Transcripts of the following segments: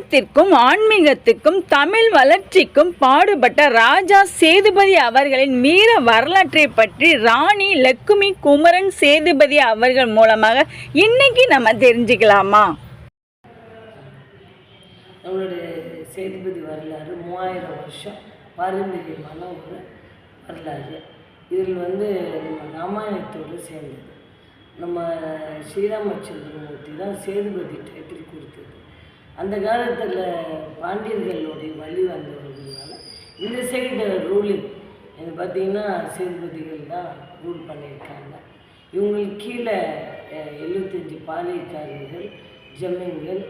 சமயத்திற்கும் ஆன்மீகத்துக்கும் தமிழ் வளர்ச்சிக்கும் பாடுபட்ட ராஜா சேதுபதி அவர்களின் வீர வரலாற்றை பற்றி ராணி லக்குமி குமரன் சேதுபதி அவர்கள் மூலமாக இன்னைக்கு நம்ம தெரிஞ்சுக்கலாமா? நம்மளுடைய சேதுபதி வரலாறு 3000 வருஷம் பாரம்பரியமான ஒரு வரலாறு. இதில் நம்ம ராமாயணத்தோடு சேர்ந்தது. நம்ம ஸ்ரீராமச்சந்திரமூர்த்தி தான் சேதுபதி டைட்டில் கொடுத்தது. அந்த காலத்தில் பாண்டியர்களுடைய வழி வந்தவர்களால் இந்த சைடு ரூலிங் இது பார்த்திங்கன்னா சேதுபதிகள் தான் ரூல் பண்ணியிருக்காங்க. இவங்களுக்கு கீழே 75 பாளையக்காரர்கள் ஜமீன்கள்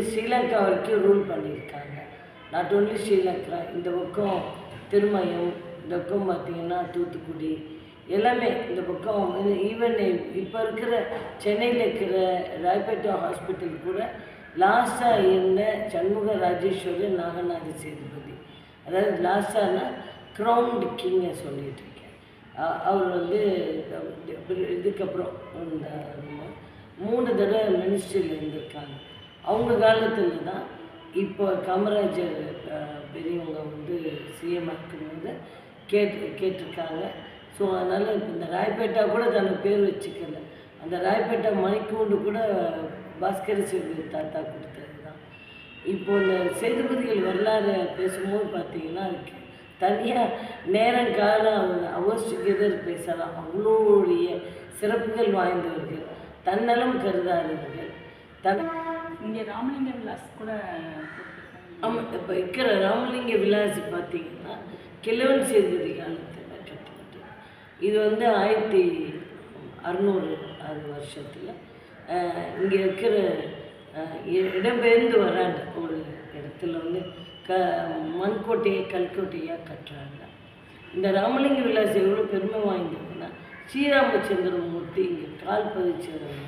ஸ்ரீலங்கா வரைக்கும் ரூல் பண்ணியிருக்காங்க. நாட் ஓன்லி ஸ்ரீலங்கா, இந்த பக்கம் திருமயம், இந்த பக்கம் பார்த்திங்கன்னா தூத்துக்குடி எல்லாமே, இந்த பக்கம் ஈவன் இப்போ இருக்கிற சென்னையில் இருக்கிற ராய்பேட்டா ஹாஸ்பிட்டல் கூட லாஸ்ட்டாக இருந்த சண்முக ராஜேஸ்வரி நாகநாத சேதுபதி, அதாவது லாஸ்டானா க்ரௌண்ட் கிங்கை சொல்லிகிட்டு இருக்கேன். அவர் இதுக்கப்புறம் இந்த 3 தடவை மினிஸ்ட்ரியில் இருந்திருக்காங்க. அவங்க காலத்தில் தான் இப்போ காமராஜர் பெரியவங்க சிஎம் இருக்கும்போது கேட்டிருக்காங்க. ஸோ அதனால் இப்போ இந்த ராய்பேட்டா கூட தனக்கு பேர் வச்சுக்கல. அந்த ராய்பேட்டா மணிக்கூண்டு கூட பாஸ்கர சேதுபதி தாத்தா கொடுத்தது தான். இப்போ இந்த சேதுபதிகள் வரலாறு பேசும்போது பார்த்திங்கன்னா அதுக்கு தனியாக நேரம் காலம் அவர்ஸ் டுகெதர் பேசலாம். அவ்வளோடைய சிறப்புகள் வாய்ந்தவர்கள், தன்னலம் கருதாதவர்கள். இங்கே ராமலிங்க விலாஸ் கூட ஆமாம், இப்போ இருக்கிற ராமலிங்க விலாஸ் பார்த்திங்கன்னா கிழவன் சேதுபதி காலத்தில் கட்டப்பட்டது. இது 1600 வருஷத்தில் இங்கே இருக்கிற இடம்பெயர்ந்து வராங்க. ஒரு இடத்துல மண்கோட்டையை கல்கோட்டையாக கட்டுறாங்க. இந்த ராமலிங்க விலாஸ் எவ்வளோ பெருமை வாய்ந்ததுன்னா, ஸ்ரீராமச்சந்திரமூர்த்தி இங்கே கால் பதிச்சவங்க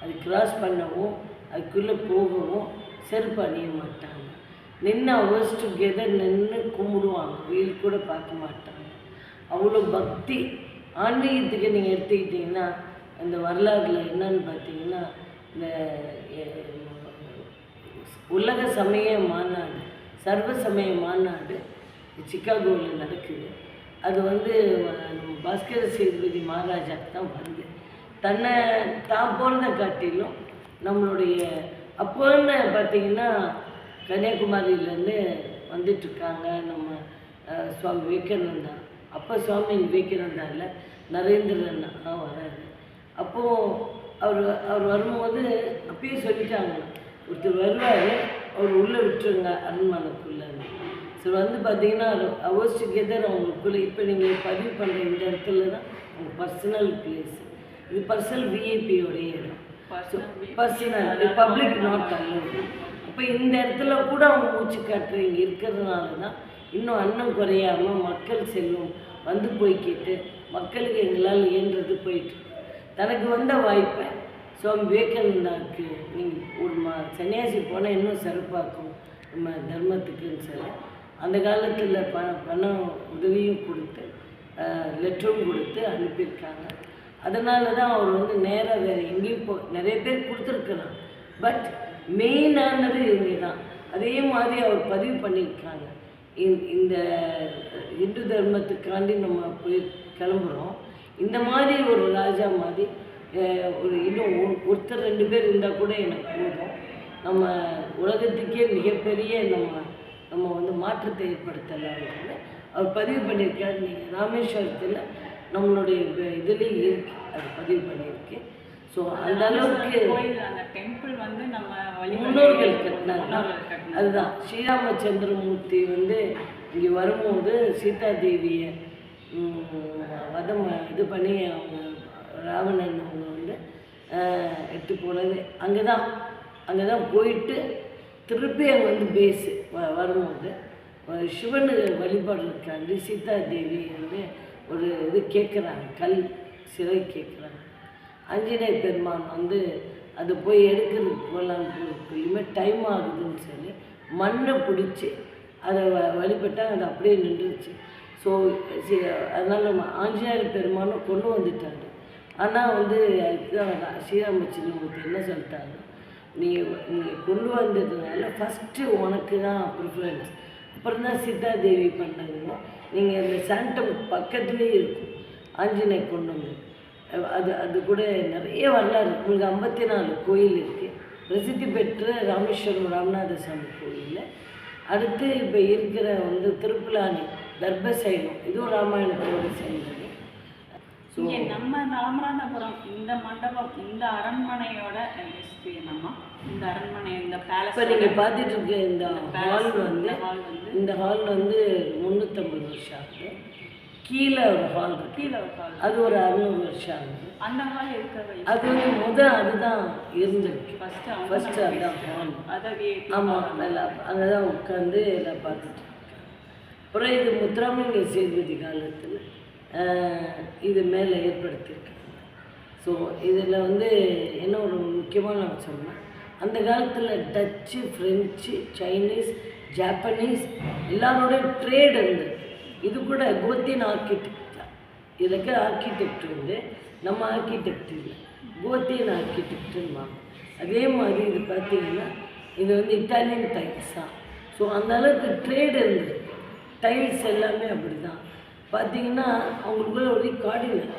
அது கிராஸ் பண்ணவும் அதுக்குள்ளே போகவும் செருப்பு அணிய மாட்டாங்க. நின்று அவர்ஸ் டுகெதர் நின்று கும்பிடுவாங்க, வெயில் கூட பார்க்க மாட்டாங்க. அவ்வளோ பக்தி. ஆன்மீகத்துக்கு நீங்கள் எடுத்துக்கிட்டிங்கன்னா அந்த வரலாறுல என்னன்னு பார்த்தீங்கன்னா, இந்த உலக சமய மாநாடு, சர்வ சமய மாநாடு சிக்காகோவில் நடக்குது. அது நம்ம பாஸ்கர சேதுபதி மகாராஜாக்கு தான் வருது. தான் போகிறத காட்டிலும் நம்மளுடைய அப்போன்னு பார்த்திங்கன்னா கன்னியாகுமரியிலேருந்து வந்துட்டுருக்காங்க நம்ம சுவாமி விவேகானந்தா. அப்போ சுவாமி விவேகானந்தா இல்லை, நரேந்திரன் வராரு. அப்போது அவர் வரும்போது அப்பயே சொல்லிட்டாங்க, ஒருத்தர் வருவார், அவர் உள்ளே விட்டுருங்க அரண்மனைக்குள்ளே. ஸோ பார்த்திங்கன்னா அவர்ஸ் டுகெதர் அவங்களுக்குள்ளே. இப்போ நீங்கள் பதிவு பண்ணுற இந்த இடத்துல தான் அவங்க பர்சனல் பிளேஸ். இது பர்சனல் விஐபியோடைய இடம், பர்சனல் பப்ளிக் நாட் அலோடு. அப்போ இந்த இடத்துல கூட அவங்க மூச்சு காற்று இங்கே இருக்கிறதுனால தான் இன்னும் அன்னம் குறையாமல் மக்கள் செல்வம் போய்கிட்டு மக்களுக்கு எங்களால் இயன்றது போயிட்டு. தனக்கு வந்த வாய்ப்பை சுவாமி விவேகானந்தாவுக்கு நீங்கள் ஒரு சன்னியாசி போனால் இன்னும் சிறப்பாக்கும் நம்ம தர்மத்துக்குன்னு சொல்லி அந்த காலத்தில் பணம் உதவியும் கொடுத்து லெட்டரும் கொடுத்து அனுப்பியிருக்காங்க. அதனால தான் அவர் நேராக வேறு எங்கேயும் நிறைய பேர் கொடுத்துருக்கலாம், பட் மெயினானது இங்கே தான். அதே மாதிரி அவர் பதிவு பண்ணியிருக்காங்க. இந்த இந்து தர்மத்துக்காண்டி நம்ம போய் கிளம்புறோம். இந்த மாதிரி ஒரு ராஜா மாதிரி இன்னும் ஒருத்தர் 2 பேர் இருந்தால் கூட எனக்கு போதும். நம்ம உலகத்துக்கே மிகப்பெரிய நம்ம மாற்றத்தை ஏற்படுத்தலாம்னு அவர் பதிவு பண்ணியிருக்காரு. நீங்கள் ராமேஸ்வரத்தில் நம்மளுடைய இதுலேயும் இருக்குது, அது பதிவு பண்ணியிருக்கு. ஸோ அந்த அளவுக்கு அந்த டெம்பிள் நம்ம முன்னோர்கள் கட்டினாங்க. அதுதான் ஸ்ரீராமச்சந்திரமூர்த்தி இங்கே வரும்போது சீதாதேவியை வதம் இது பண்ணி அவங்க ராவணன் அவங்க எடுத்து போனது அங்கே தான் போயிட்டு திருப்பி அங்கே பேஸு வரும்போது சிவன் வழிபாடு இருக்காண்டு சீதாதேவி ஒரு இது கேட்குறாங்க, கல் சிலை கேட்குறாங்க. ஆஞ்சநேய பெருமான் அது போய் எடுக்கிறதுக்கு போகலான்னு டைம் ஆகுதுன்னு சொல்லி மண்ணை பிடிச்சி அதை வழிபட்டால் அது அப்படியே நின்றுச்சு. ஸோ அதனால் நம்ம ஆஞ்சநேயர் பெருமானும் கொண்டு வந்துட்டாங்க. ஆனால் அதுக்கு தான் ஸ்ரீராமச்சந்திரமூர்த்தி என்ன சொல்லிட்டாங்க, நீ நீ கொண்டு வந்ததுனால ஃபஸ்ட்டு உனக்கு தான் ப்ரிஃபரன்ஸ், அப்புறம் தான் சீதாதேவி பண்ணதுங்க. நீங்கள் இந்த சாண்டம் பக்கத்துலேயே இருக்கும் ஆஞ்சநேயர் கொண்டு வந்து அது அது கூட நிறைய வரலாறு. உங்களுக்கு 54 கோயில் இருக்குது. பிரசித்தி பெற்ற ராமேஸ்வரம் ராமநாத சாமி கோயில், அடுத்து இப்போ இருக்கிற வந்து திருப்புலானி கர்ப்பசைலம், இதுவும் ராமாயணத்தோடு சேர்ந்தது. இங்கே நம்ம ராமநாதபுரம் இந்த மண்டபம், இந்த அரண்மனையோட ஹிஸ்ட்ரி என்னம்மா? இந்த அரண்மனை, இந்த பேலஸ் இப்போ நீங்கள் பார்த்துட்டு இருக்க இந்த ஹால் வந்து இந்த ஹால் வந்து 350 வருஷம் ஆகுது. கீழே ஒரு ஹால் இருக்கு, கீழே ஒரு ஹால், அது ஒரு 600 வருஷம் ஆகுது. அந்த ஹால் இருக்கிற அது வந்து அதுதான் இருந்திருக்கு ஃபஸ்ட்டு அதுதான் ஹால். அதை ஆமாம், எல்லாம் அங்கே தான் உட்காந்து எல்லாம் பார்த்துட்டு இருக்காங்க. அப்புறம் இது முத்துராமலிங்க சேதுபதி காலத்தில் இது மேலே ஏற்படுத்தியிருக்காங்க. ஸோ இதில் வந்து என்ன ஒரு முக்கியமான நான் சொன்னேன், அந்த காலத்தில் டச்சு, ஃப்ரெஞ்சு, சைனீஸ், ஜாப்பனீஸ் எல்லாரோடைய ட்ரேட் இருந்தது. இது கூட கோத்தியன் ஆர்கிடெக்ட் தான். இதுக்கு ஆர்கிடெக்ட் வந்து நம்ம ஆர்கிடெக்ட் இல்லை, கோத்தியன் ஆர்கிடெக்டுன்னு. அதே மாதிரி இது பார்த்திங்கன்னா இது வந்து இட்டாலியன் டைல்ஸ் தான். ஸோ அந்த அளவுக்கு ட்ரேட் இருந்தது. டைல்ஸ் எல்லாமே அப்படி தான் பார்த்திங்கன்னா அவங்களுக்குள்ள ஒரு கார்டினல்,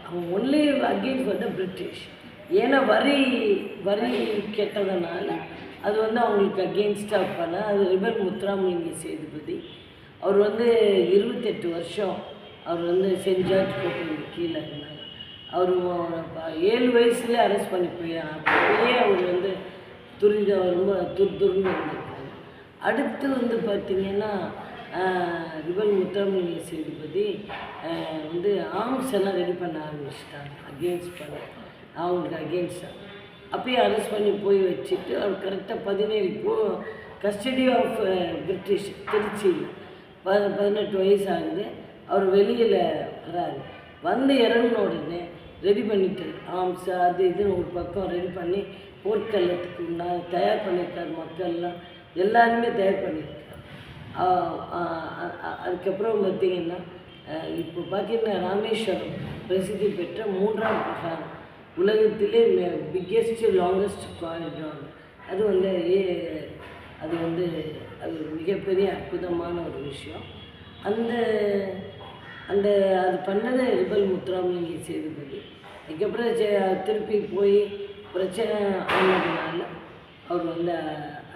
அவங்க only against for the British. ஏன்னா வரி கேட்டதுனால அது வந்து அவங்களுக்கு அகெயின்ஸ்டாக பண்ண. அது ரிபல் முத்துராமலிங்க சேதுபதி. அவர் வந்து 28 வருஷம் அவர் வந்து சென்ட் ஜார்ஜ் கோட்டைக்கு கீழே இருந்தாங்க. அவர் 7 வயசுலேயே அரெஸ்ட் பண்ணி அப்பயே அவர் வந்து ரொம்ப துருன்னு இருந்திருக்காங்க. அடுத்து வந்து பார்த்திங்கன்னா ரிபல் முத்துராமலிங்க சேதுபதி வந்து ஆர்ம்ஸ் எல்லாம் ரெடி பண்ண ஆரம்பிச்சிட்டாங்க, அகெயின்ஸ்ட் பண்ண அவங்களுக்கு அகெயின்ஸ்டாக. அப்பயே அரெஸ்ட் பண்ணி போய் வச்சுட்டு அவர் கரெக்டாக 17 கஸ்டடி ஆஃப் பிரிட்டிஷ் திருச்சியில் 18 வயசு ஆகுது. அவர் வெளியில் வராது, வந்து இறங்கின உடனே ரெடி பண்ணிட்டார் ஆர்ம்ஸ் அது இதுன்னு ஒரு பக்கம் ரெடி பண்ணி போர்க்களத்துக்கு தயார் பண்ணியிருக்கார். மக்கள்லாம் எல்லாருமே தயார் பண்ணியிருக்கார். அதுக்கப்புறம் பார்த்திங்கன்னா இப்போ பார்த்திங்கன்னா ராமேஸ்வரம் பிரசித்தி பெற்ற 3ஆம் பிரகாரம், உலகத்திலே பிக்கெஸ்ட் லாங்கஸ்ட் காரிடார். அது வந்து அது மிகப்பெரிய அற்புதமான ஒரு விஷயம். அது பண்ணது ரிபல் முத்துராமலிங்க சேதுபதி. அதுக்கப்புறம் திருப்பி போய் பிரச்சனை ஆனதுனால அவர் வந்து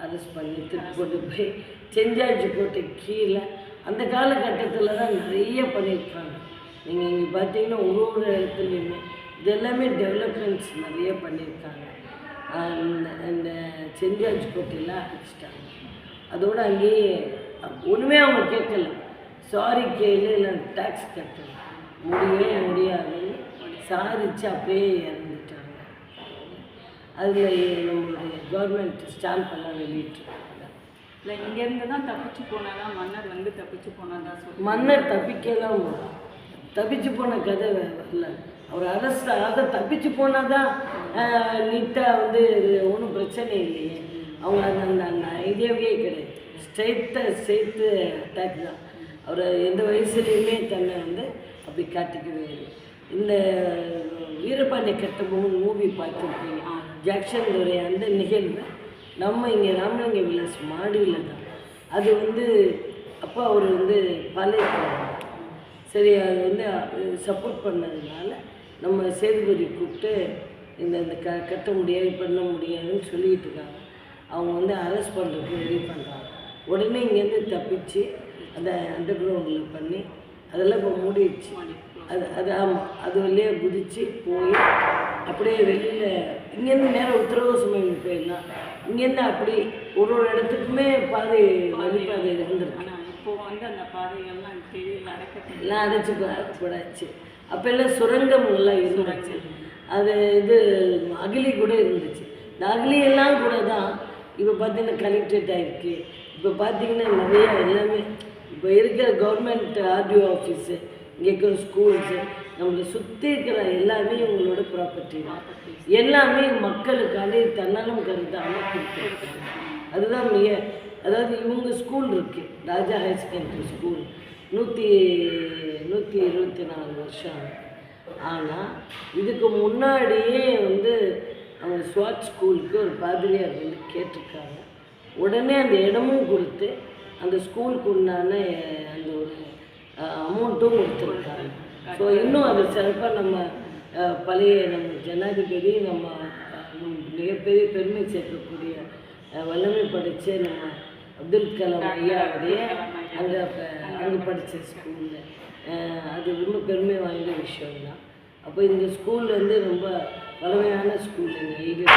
அரெஸ்ட் பண்ணி திருப்பி கொண்டு போய் சென்ட் ஜார்ஜ் கோட்டை கீழே அந்த காலகட்டத்தில் தான் நிறைய பண்ணியிருக்காங்க. நீங்கள் இங்கே பார்த்தீங்கன்னா ஒரு இடத்துலையுமே இது எல்லாமே டெவலப்மெண்ட்ஸ் நிறைய பண்ணியிருக்காங்க. இந்த சென்ட் ஜார்ஜ் கோட்டையெல்லாம் அடிச்சிட்டாங்க. அதோடு அங்கேயே ஒன்றுமே அவங்க கேட்கல, சாரி கேளு இல்லை டேக்ஸ் கட்டல, முடியவே முடியாதுன்னு சாதிச்சு அப்படியே இறந்துட்டாங்க. அதில் நம்மளுடைய கவர்மெண்ட் ஸ்டாம்ப் எல்லாம் வெளியிட்டிருக்காங்க. இல்லை இங்கேருந்து தான் தப்பிச்சு போனதான் மன்னர் வந்து தப்பிச்சு போனதா சொல்லி. மன்னர் தப்பிச்சு போன கதை வரல. அவர் அரசாக தப்பிச்சு போனால் தான் நீட்டாக வந்து ஒன்றும் பிரச்சனை இல்லையே. அவங்க அந்த ஐடியாவே கிடையாது. ஸ்ட்ரெயிட்டு அட்டாக் தான். அவர் எந்த வயசுலேயுமே தன்னை வந்து அப்படி காட்டிக்கவே இல்லை. இந்த வீரபாண்டிய கட்டபொம்மன் மூவி பார்த்துருப்பீங்க, ஜாக்சன் துரை அந்த நிகழ்வு நம்ம இங்கே ராமலிங்க விலாஸ் மாடியில் தான். அது வந்து அப்போ அவர் வந்து பாளையக்காரர். சரி, அது வந்து சப்போர்ட் பண்ணதுனால நம்ம சேதுபதி கூப்பிட்டு இந்த கட்ட முடியாது பண்ண முடியாதுன்னு சொல்லிகிட்டு இருக்காங்க. அவங்க வந்து அரெஸ்ட் பண்ணுறதுக்கு ரெடி பண்ணுறாங்க. உடனே இங்கேருந்து தப்பிச்சு அந்த அண்டர் கிரவுண்டில் பண்ணி அதெல்லாம் இப்போ மூடிடுச்சு. அது ஆமாம், அது வழியாக குதித்து போய் அப்படியே வெளியில் இங்கேருந்து நேரம் உத்தரவாசம் போயிடலாம். இங்கேருந்து அப்படி ஒரு இடத்துக்குமே பாதை வழிபாதை இருந்திருக்கு. இப்போ வந்து அந்த பாதைகள்லாம் தெரியல, எல்லாம் அடைச்சி போடாச்சு. அப்போ எல்லாம் சுரங்கம்லாம் இருந்துச்சு. அது அகிலி கூட இருந்துச்சு. இந்த அகிலியெல்லாம் கூட தான் இப்போ பார்த்தீங்கன்னா கனெக்டட் ஆகிருக்கு. இப்போ பார்த்தீங்கன்னா நிறையா எல்லாமே இப்போ இருக்கிற கவர்மெண்ட் ஆர்டிஓ ஆஃபீஸு, இங்கே இருக்கிற ஸ்கூல்ஸு, நம்மளை சுற்றி இருக்கிற எல்லாமே இவங்களோட ப்ராப்பர்ட்டி தான். எல்லாமே மக்களுக்காண்டி தன்னலம் கருத்தாமல் கொடுத்துருக்காங்க. அதுதான் அதாவது இவங்க ஸ்கூல் இருக்குது, ராஜா ஹையர் செகண்டரி ஸ்கூல் 124 வருஷம். ஆனால் இதுக்கு முன்னாடியே வந்து அவங்க அந்த ஸ்வாட் ஸ்கூலுக்கு ஒரு பாதிரியார் வந்து கேட்டிருக்காங்க. உடனே அந்த இடமும் கொடுத்து அந்த ஸ்கூலுக்கு உண்டான அந்த ஒரு அமௌண்ட்டும் கொடுத்துருக்காங்க. ஸோ இன்னும் அது சிறப்பாக நம்ம பழைய நம்ம ஜனாதிபதி நம்ம மிகப்பெரிய பெருமை சேர்க்கக்கூடிய வல்லமை படித்த நம்ம அப்துல் கலாம் ஐயாவுடைய அங்கே படித்த ஸ்கூலில் அது ரொம்ப பெருமை வாய்ந்த விஷயம்தான். அப்போ இந்த ஸ்கூல் வந்து ரொம்ப பழமையான ஸ்கூல், எங்கள் ஏரியா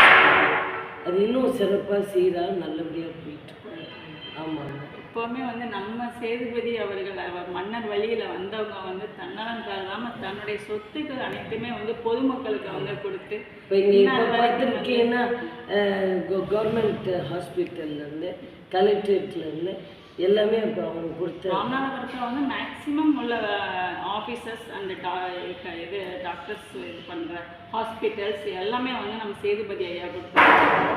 அது இன்னும் சிறப்பாக சீராக நல்லபடியாக போயிட்டு. ஆமாங்க. எப்போவுமே வந்து நம்ம சேதுபதி அவர்கள் மன்னர் வழியில் வந்தவங்க வந்து தன்னலம் கருதாமல் தன்னுடைய சொத்துக்கள் அனைத்துமே வந்து பொதுமக்களுக்கு வந்து கொடுத்து இப்போ இங்கே இப்போ பார்த்துருக்கீங்கன்னா கவர்மெண்ட் ஹாஸ்பிட்டல்லேருந்து கலெக்டரேட்லேருந்து எல்லாமே இப்போ அவங்க கொடுத்து ராமநாதபுரத்தில் வந்து மேக்ஸிமம் உள்ள ஆஃபீஸர்ஸ் அண்ட் இது டாக்டர்ஸ் இது பண்ணுற ஹாஸ்பிட்டல்ஸ் எல்லாமே வந்து நம்ம சேதுபதி ஐயா கொடுத்த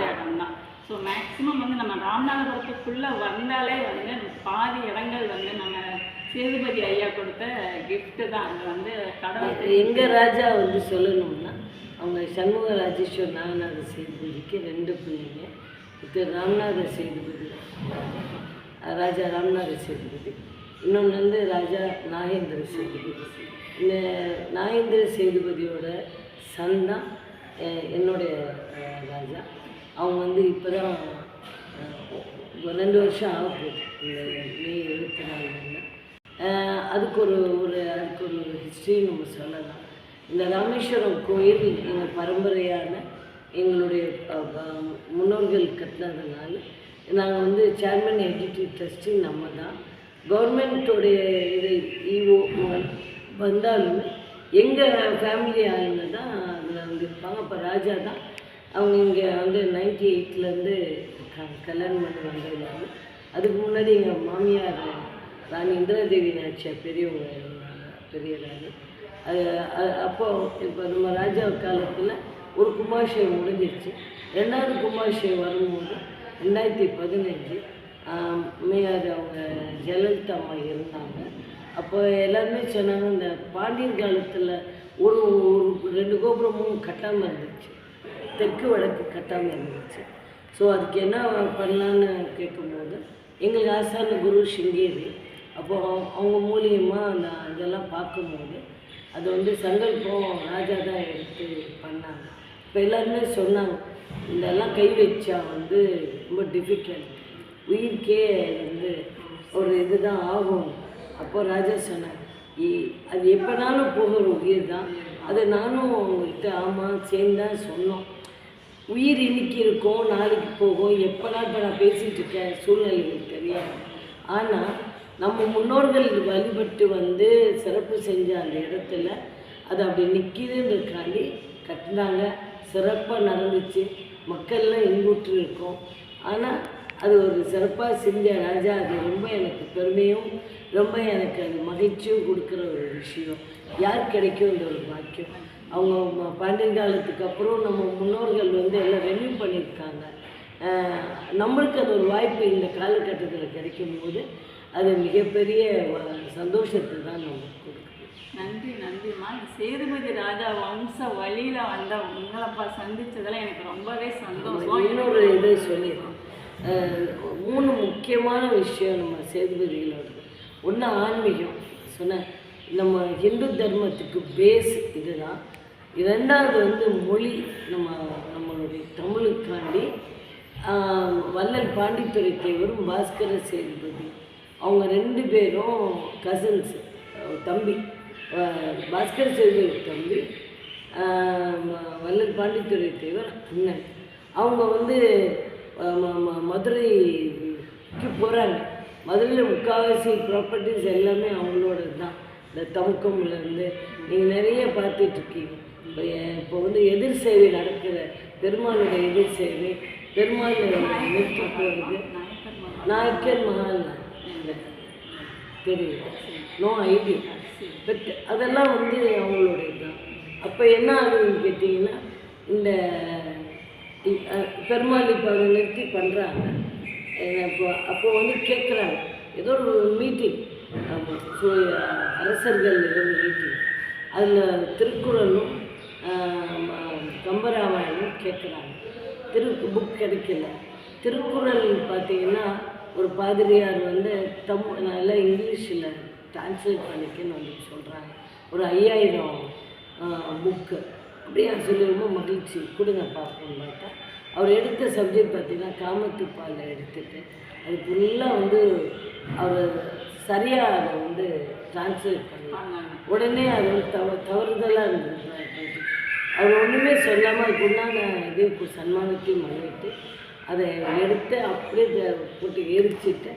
இடம் தான். ஸோ மேக்ஸிமம் வந்து நம்ம ராமநாதபுரத்துக்குள்ளே வந்தாலே வந்து பாதி இடங்கள் வந்து நம்ம சேதுபதி ஐயா கொடுத்த கிஃப்ட்டு தான். அது வந்து கடவுள் எங்கள் ராஜா வந்து சொல்லணும்னா அவங்க சண்முக ராஜேஸ்வர் நாகநாத சேதுபதிக்கு 2 பிள்ளைங்க. இது ராமநாத சேதுபதி, ராஜா ராமநாத சேதுபதி, இன்னொன்று வந்து ராஜா நாகேந்திர சேதுபதி. இந்த நாகேந்திர சேதுபதியோட சன் தான் என்னுடைய ராஜா. அவங்க வந்து இப்போ தான் 2 வருஷம் ஆக போகுது, இந்த மே 24. அதுக்கு ஒரு ஹிஸ்ட்ரி நம்ம சொல்லலாம். இந்த ராமேஸ்வரம் கோயில் எங்கள் பரம்பரையான எங்களுடைய முன்னோர்கள் கட்டினதுனால நாங்கள் வந்து சேர்மன் எடிட்டிவ் ட்ரஸ்டி நம்ம தான். கவர்மெண்ட்டோடைய இது இஓ வந்தாலுமே எங்கள் ஃபேமிலி ஆளுங்க தான் அதில் வந்து இருப்பாங்க. அப்போ ராஜா தான் அவங்க இங்கே வந்து 98லேருந்து கல்யாணம் பண்ணி வந்ததுனால. அதுக்கு முன்னாடி எங்கள் மாமியார் ராணி இந்திராதேவி நாச்சியார் பெரியவங்க இருந்தாங்க, பெரிய ராணி. அப்போது இப்போ நம்ம ராஜா காலத்தில் ஒரு கும்பாபிஷேகம் முடிஞ்சிருச்சு. 2வது கும்பாபிஷேகம் வரும்போது 2015 மேயர் அவங்க ஜெயலலிதா அம்மா இருந்தாங்க. அப்போ எல்லாருமே சொன்னாங்க, இந்த பாண்டியன் காலத்தில் ஒரு 2 கோபுரமும் கட்டாமல் இருந்துச்சு, தெற்கு வடக்கு கட்டாமல் இருந்துச்சு. ஸோ அதுக்கு என்ன பண்ணலான்னு கேட்கும்போது எங்களுக்கு ஆசான குரு சிங்கேரி, அப்போது அவங்க மூலியமாக அந்த இதெல்லாம் பார்க்கும்போது அது வந்து சங்கல்பம் ராஜா தான் எடுத்து பண்ணாங்க. இப்போ எல்லாருமே சொன்னாங்க, இதெல்லாம் கை வச்சா வந்து ரொம்ப டிஃபிகல்ட், உயிருக்கே வந்து ஒரு இது தான் ஆகும். அப்போது ராஜா சொன்னார், அது எப்போனாலும் போகிற உயிர் தான், அதை நானும் அவங்கள்ட்ட ஆமாம் சேர்ந்தான் சொன்னோம். உயிர் இன்னைக்கு இருக்கும், நாளைக்கு போகும், எப்போனா இப்போ நான் பேசிகிட்டு இருக்கேன் சூழ்நிலைகள் தெரியாது. ஆனால் நம்ம முன்னோர்கள் வழிபட்டு வந்து சிறப்பு செஞ்ச அந்த இடத்துல அது அப்படி நிற்கிதுன்றதுக்காண்டி கட்டினாங்க. சிறப்பாக நடந்துச்சு, மக்கள்லாம் இன்புற்று இருக்கோம். ஆனால் அது ஒரு சிறப்பாக செஞ்ச ராஜா, அது ரொம்ப எனக்கு பெருமையும் ரொம்ப எனக்கு அது மகிழ்ச்சியும் கொடுக்குற ஒரு விஷயம். யார் கிடைக்கும் இந்த ஒரு பாக்கியம்? அவங்க பாண்டியன் காலத்துக்கு அப்புறம் நம்ம முன்னோர்கள் வந்து எல்லாம் ரெனியூ பண்ணியிருக்காங்க. நம்மளுக்கு அது ஒரு வாய்ப்பு இந்த காலகட்டத்தில் கிடைக்கும் போது அது மிகப்பெரிய சந்தோஷத்தை தான் நமக்கு கொடுக்குது. நன்றி நன்றிம்மா. சேதுபதி ராஜா வம்ச வழியில் வந்த உங்களப்பா சந்தித்ததெல்லாம் எனக்கு ரொம்பவே சந்தோஷம். இன்னொரு இதை சொல்லிடுறேன், 3 முக்கியமான விஷயம் நம்ம சேதுபதிகளோட. ஒன்று ஆன்மீகம் சொன்ன, நம்ம ஹிந்து தர்மத்துக்கு பேஸ் இதுதான். 2வது வந்து மொழி, நம்மளுடைய தமிழுக்காண்டி வள்ளல் பாண்டித்துரை தேவரும் பாஸ்கர சேதுபதி அவங்க 2 பேரும் கசின்ஸ், தம்பி. பாஸ்கர சேதுபதி தம்பி, வள்ளல் பாண்டித்துரை தேவர் அண்ணன். அவங்க வந்து மதுரைக்கு போகிறாங்க. மதுரையில் முக்கால்வாசி ப்ராப்பர்ட்டிஸ் எல்லாமே அவங்களோட தான். இந்த தமுக்கம்லேருந்து நீங்கள் நிறைய பார்த்துட்ருக்கீங்க. இப்போ வந்து எதிர் சேவை நடக்கிற பெருமாளுடைய எதிர் சேவை, பெருமாள் நிறுத்தி போகிறது நாயக்கர் மஹால் தெரியும், நோ ஐடியா, பட் அதெல்லாம் வந்து அவங்களுடைய தான். அப்போ என்ன ஆகுதுன்னு கேட்டிங்கன்னா, இந்த பெருமாள் இப்போ அதை நிறுத்தி பண்ணுறாங்க. அப்போ வந்து கேட்குறாங்க, ஏதோ ஒரு மீட்டிங், ஸோ அரசர்கள் ஏதோ மீட்டிங், அதில் திருக்குறளும் கம்பராமாயணம் படிக்கணும்னு கேட்குறாங்க. புக் கிடைக்கல. திருக்குறள் பார்த்தீங்கன்னா ஒரு பாதிரியார் வந்து நல்லா இங்கிலீஷில் டிரான்ஸ்லேட் பண்ணிக்கன்னு வந்து சொல்கிறாங்க. ஒரு 5000 புக்கு. அப்படியே சொல்லி ரொம்ப மகிழ்ச்சி கொடுங்க பார்ப்போம்னு பார்த்தா அவர் எடுத்த சப்ஜெக்ட் பார்த்திங்கன்னா காமத்துப்பாலை எடுத்துட்டு அது ஃபுல்லாக வந்து அவர் சரியாக அதை வந்து டிரான்ஸ்லேட் பண்ணாங்க. உடனே அது வந்து தவறுதலாக இருந்தது. அவர் ஒன்றுமே சொல்லாமல் அதுக்குண்டான இதே சன்மானத்தையும் பண்ணிட்டு அதை எடுத்து அப்படியே போட்டு எரிச்சிட்டு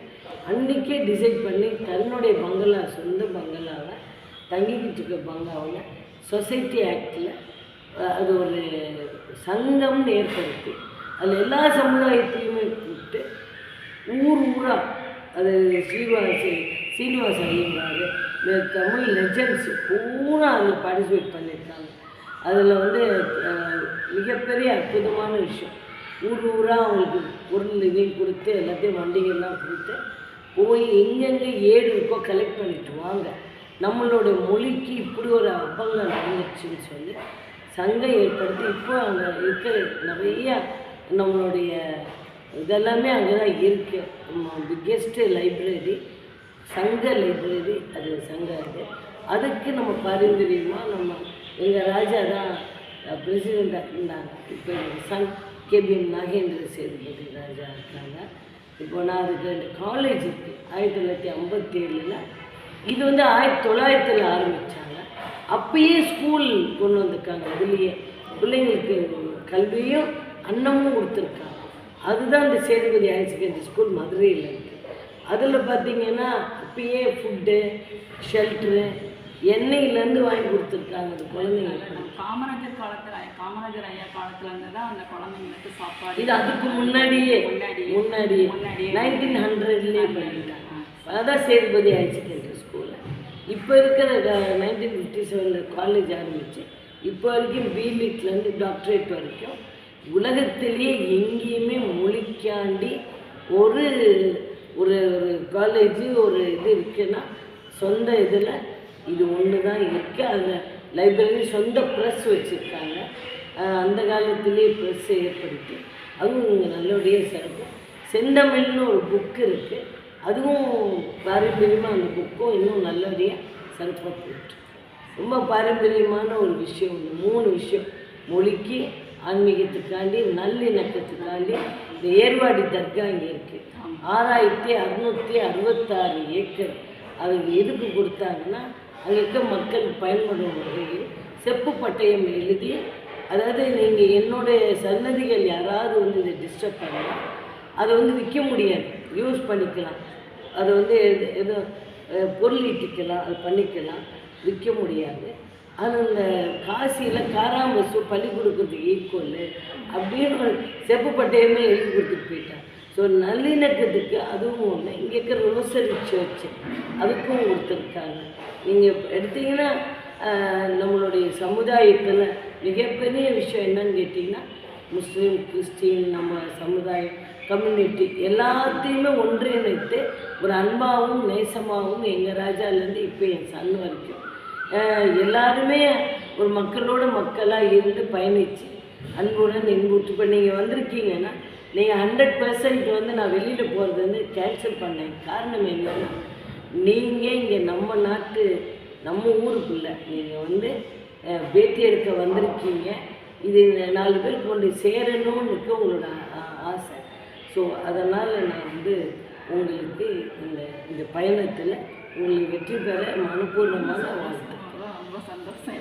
அன்றைக்கே டிசைட் பண்ணி தன்னுடைய பங்களா சொந்த பங்களாவை தங்கிக்கிட்டு இருக்க பங்களாவில் சொசைட்டி ஆக்டில் அது ஒரு சங்கம்னு ஏற்படுத்தி அதில் எல்லா சமுதாயத்தையுமே கூப்பிட்டு ஊராக அது சீனிவாச ஐயங்கார் தமிழ் லெஜண்ட்ஸு பூரா அதில் பார்ட்டிசிபேட் பண்ணியிருக்காங்க. அதில் வந்து மிகப்பெரிய அற்புதமான விஷயம். ஊராக அவங்களுக்கு பொருள் இதையும் கொடுத்து எல்லாத்தையும் வண்டிகள்லாம் கொடுத்து போய் எங்கெங்கே ஏடு இருக்கோ கலெக்ட் பண்ணிட்டு வாங்க, நம்மளோட மொழிக்கு இப்படி ஒரு அப்பங்கம் நடந்துச்சுன்னு சொல்லி சங்கம் ஏற்படுத்தி இப்போ அங்கே இருக்கிற நிறைய நம்மளுடைய இதெல்லாமே அங்கே தான் இருக்குது. பிக்கெஸ்ட்டு லைப்ரரி சங்க லைப்ரரி அது சங்கம் அது. அதுக்கு நம்ம பாரம்பரியமாக நம்ம எங்கள் ராஜா தான் பிரசிடெண்ட்டாக இருந்தாங்க. இப்போ எங்கள் சன் கேபிஎம் நாகேந்திர சேதுபதி ராஜா இருக்காங்க. இப்போ நான் அதுக்கு காலேஜ் இருக்குது 1957. இது வந்து 1900 ஆரம்பித்தாங்க. அப்பயே ஸ்கூல் கொண்டு வந்திருக்காங்க. அதுலேயே பிள்ளைங்களுக்கு கல்வியும் அன்னமும் கொடுத்துருக்காங்க. அதுதான் இந்த சேதுபதி ஹையர் செகண்டரி ஸ்கூல் மதுரையில் இருக்குது. அதில் பார்த்திங்கன்னா அப்பயே ஃபுட்டு ஷெல்ட்ரு எண்ணெயிலேருந்து வாங்கி கொடுத்துருக்காங்க அந்த குழந்தைங்களுக்கு. காமராஜர் ஐயா காலத்துல இருந்து தான் அந்த குழந்தைங்களுக்கு சாப்பாடு. இது அதுக்கு முன்னாடியே 1900லேயே பண்ணிட்டாங்க. அதான் சேதுபதி ஹையர் செகண்டரி ஸ்கூலு. இப்போ இருக்கிற 1957 காலேஜ் ஆரம்பிச்சு இப்போ வரைக்கும் பிலிட்லேருந்து டாக்டரேட் வரைக்கும் உலகத்திலேயே எங்கேயுமே மொழிக்காண்டி ஒரு ஒரு காலேஜு ஒரு இது இருக்குன்னா சொந்த இதில் இது ஒன்று தான் இருக்குது. அதில் லைப்ரரி சொந்த ப்ரெஸ் வச்சுருக்காங்க. அந்த காலத்துலேயே ப்ரெஸ் ஏற்படுத்தி அதுவும் இங்கே நல்லபடியாக சிறப்பு. செந்தமிழ்னு ஒரு புக்கு இருக்குது. அதுவும் பாரம்பரியமாக அந்த புக்கும் இன்னும் நல்லபடியாக சிறப்பாக போயிட்டு ரொம்ப பாரம்பரியமான ஒரு விஷயம். இந்த 3 விஷயம் மொழிக்கு ஆன்மீகத்துக்காண்டி நல்லிணக்கத்துக்காண்டி இந்த ஏர்வாடி தர்கா இங்கே இருக்குது. 6666 ஏக்கர். அது எதுக்கு கொடுத்தாங்கன்னா அங்கே இருக்க மக்கள் பயன்படும் வகையில் செப்பு பட்டயம் எழுதி, அதாவது நீங்கள் என்னுடைய சன்னதிகள் யாராவது வந்து இதை டிஸ்டர்ப் பண்ணலாம், அதை வந்து விற்க முடியாது, யூஸ் பண்ணிக்கலாம், அதை வந்து எதோ பொருள் ஈட்டிக்கலாம், அது பண்ணிக்கலாம், விற்க முடியாது. அது அந்த காசியில் காராம்பசு பள்ளி கொடுக்குறதுக்கு ஈக்குவல் அப்படின்னு செப்பு பட்டயமே எழுதி கொடுத்துட்டு போயிட்டாங்க. ஸோ நல்லிணக்கத்துக்கு அதுவும் ஒன்று. இங்கே இருக்கிற ரோசரி சர்ச்சு அதுக்கும் கொடுத்துருக்காங்க. நீங்கள் எடுத்திங்கன்னா நம்மளுடைய சமுதாயத்தில் மிகப்பெரிய விஷயம் என்னன்னு கேட்டிங்கன்னா முஸ்லீம் கிறிஸ்டின் நம்ம சமுதாயம் கம்யூனிட்டி எல்லாத்தையுமே ஒன்றிணைத்து ஒரு அன்பாகவும் நேசமாகவும் எங்கள் ராஜாலேருந்து இப்போ என் சன் வரைக்கும் எல்லாருமே ஒரு மக்களோட மக்களாக இருந்து பயணித்து அன்புடன் இன்புற்று. இப்போ நீங்கள் வந்திருக்கீங்கன்னா நீங்கள் 100% வந்து நான் வெளியில் போகிறது வந்து கேன்சல் பண்ணேன். காரணம் என்னென்னா நீங்கள் இங்கே நம்ம நாட்டு நம்ம ஊருக்குள்ளே நீங்கள் வந்து பேட்டி எடுக்க வந்திருக்கீங்க. இது 4 பேர் கொண்டு சேரணும்னு இருக்க உங்களோட ஆசை. ஸோ அதனால் நான் வந்து உங்களுக்கு இந்த பயணத்தில் உங்களுக்கு வெற்றி பெற மனப்பூர்வமான வாழ்த்து. ரொம்ப சந்தோஷம்.